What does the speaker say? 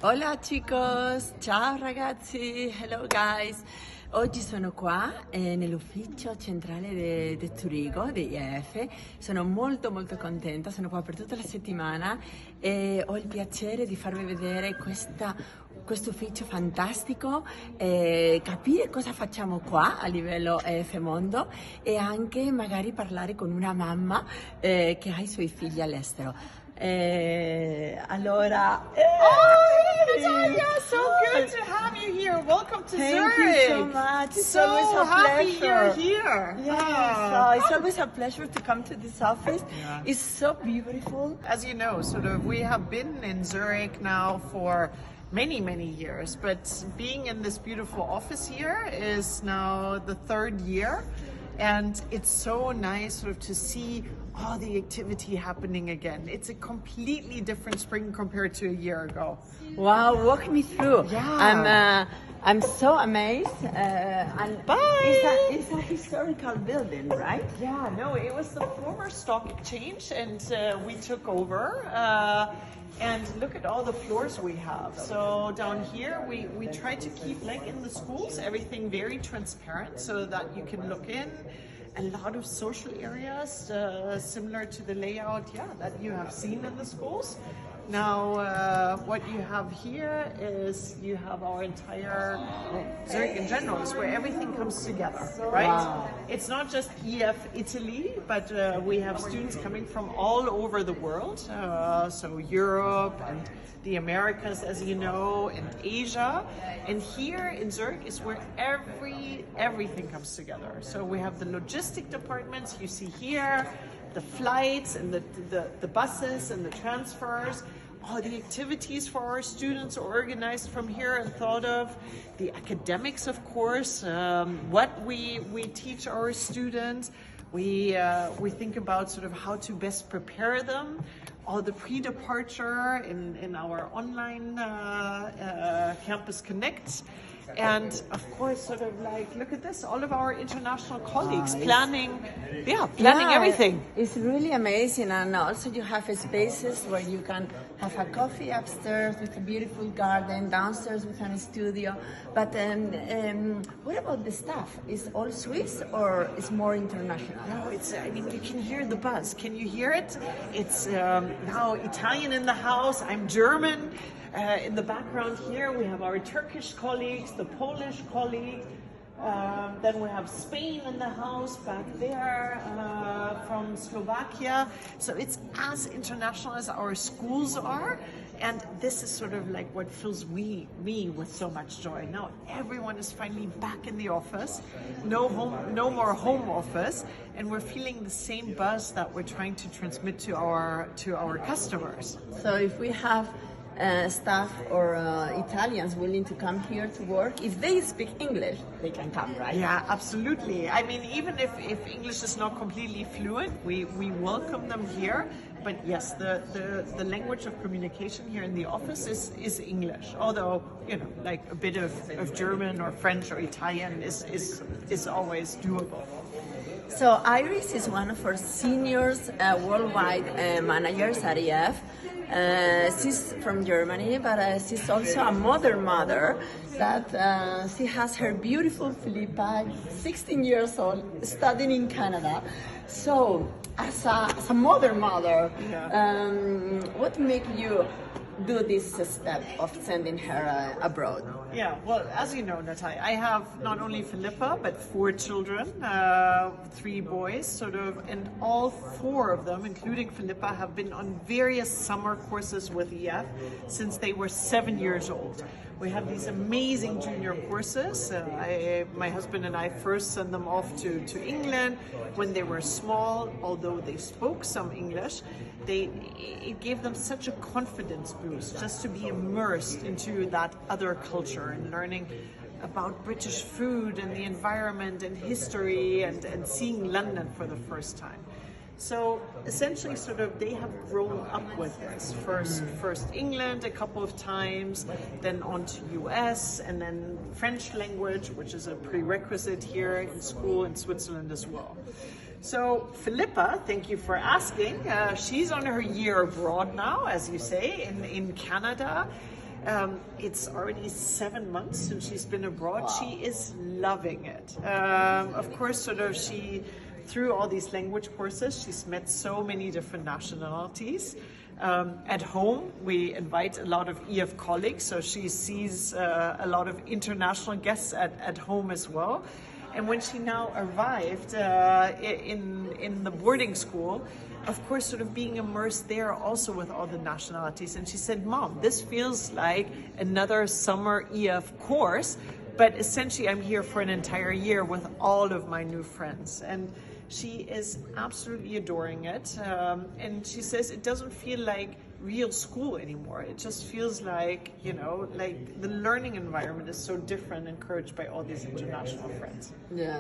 Hola chicos, ciao ragazzi, hello guys. Oggi sono qua nell'ufficio centrale di Zurigo, di IF. Sono molto contenta, sono qua per tutta la settimana e ho il piacere di farvi vedere questo ufficio fantastico, capire cosa facciamo qua a livello EF Mondo e anche magari parlare con una mamma che ha i suoi figli all'estero. Allora, hey Natalia, so good to have you here. Welcome to Zurich. Thank you so much. It's so always a happy pleasure. you're here. Yes, it's always a pleasure to come to this office. Yeah. It's so beautiful. As you know, we have been in Zurich now for many years, but being in this beautiful office here is now the third year. And it's so nice to see all the activity happening again. It's a completely different spring compared to a year ago. Wow, walk me through. Yeah. I'm so amazed. And Bye. It's a historical building, right? Yeah, no, it was the former stock exchange, and we took over. And look at all the floors we have. So down here, we try to keep, like in the schools, everything very transparent so that you can look in. A lot of social areas, similar to the layout, that you have seen in the schools. Now, what you have here is you have our entire Zurich in general, is where everything comes together, right? Wow. It's not just EF Italy, but we have students coming from all over the world, so Europe and the Americas, as you know, and Asia. And here in Zurich is where everything comes together. So we have the logistic departments you see here, the flights and the buses and the transfers. All the activities for our students are organized from here and thought of. The academics, of course, what we teach our students. We think about how to best prepare them. All the pre-departure in our online Campus Connect. And of course, look at this, all of our international colleagues planning everything. It's really amazing. And also you have spaces where you can have a coffee upstairs with a beautiful garden, downstairs with a studio. But what about the staff? Is all Swiss or is more international? No, you can hear the buzz. Can you hear it? It's now Italian in the house. I'm German. In the background here, we have our Turkish colleagues, the Polish colleague. Then we have Spain in the house back there, from Slovakia. So it's as international as our schools are. And this is what fills me with so much joy. Now everyone is finally back in the office. No more home office. And we're feeling the same buzz that we're trying to transmit to our customers. So if we have staff or Italians willing to come here to work, if they speak English, they can come, right? Yeah, absolutely. Even if English is not completely fluent, we welcome them here. But yes, the language of communication here in the office is English. Although, a bit of German or French or Italian is always doable. So Iris is one of our seniors worldwide managers at EF. She's from Germany, but she's also a mother that she has her beautiful Philippa, 16 years old, studying in Canada. So as a mother, what made you do this step of sending her abroad? Yeah, well, as you know, Natalia, I have not only Philippa, but 4 children, 3 boys, and all 4 of them, including Philippa, have been on various summer courses with EF since they were 7 years old. We have these amazing junior courses. My husband and I first sent them off to England when they were small, although they spoke some English. It gave them such a confidence boost just to be immersed into that other culture and learning about British food and the environment and history and seeing London for the first time. So essentially they have grown up with this. First England a couple of times, then on to US, and then French language, which is a prerequisite here in school in Switzerland as well. So Philippa, thank you for asking. She's on her year abroad now, as you say, in Canada. It's already 7 months since she's been abroad. Wow. She is loving it. Of course, sort of through all these language courses, she's met so many different nationalities. At home, we invite a lot of EF colleagues, so she sees a lot of international guests at home as well. And when she now arrived in the boarding school, of course, sort of being immersed there also with all the nationalities. And she said, Mom, this feels like another summer EF course, but essentially I'm here for an entire year with all of my new friends. And she is absolutely adoring it. And she says it doesn't feel like real school anymore. It just feels like, you know, like the learning environment is so different, encouraged by all these international friends. Yeah.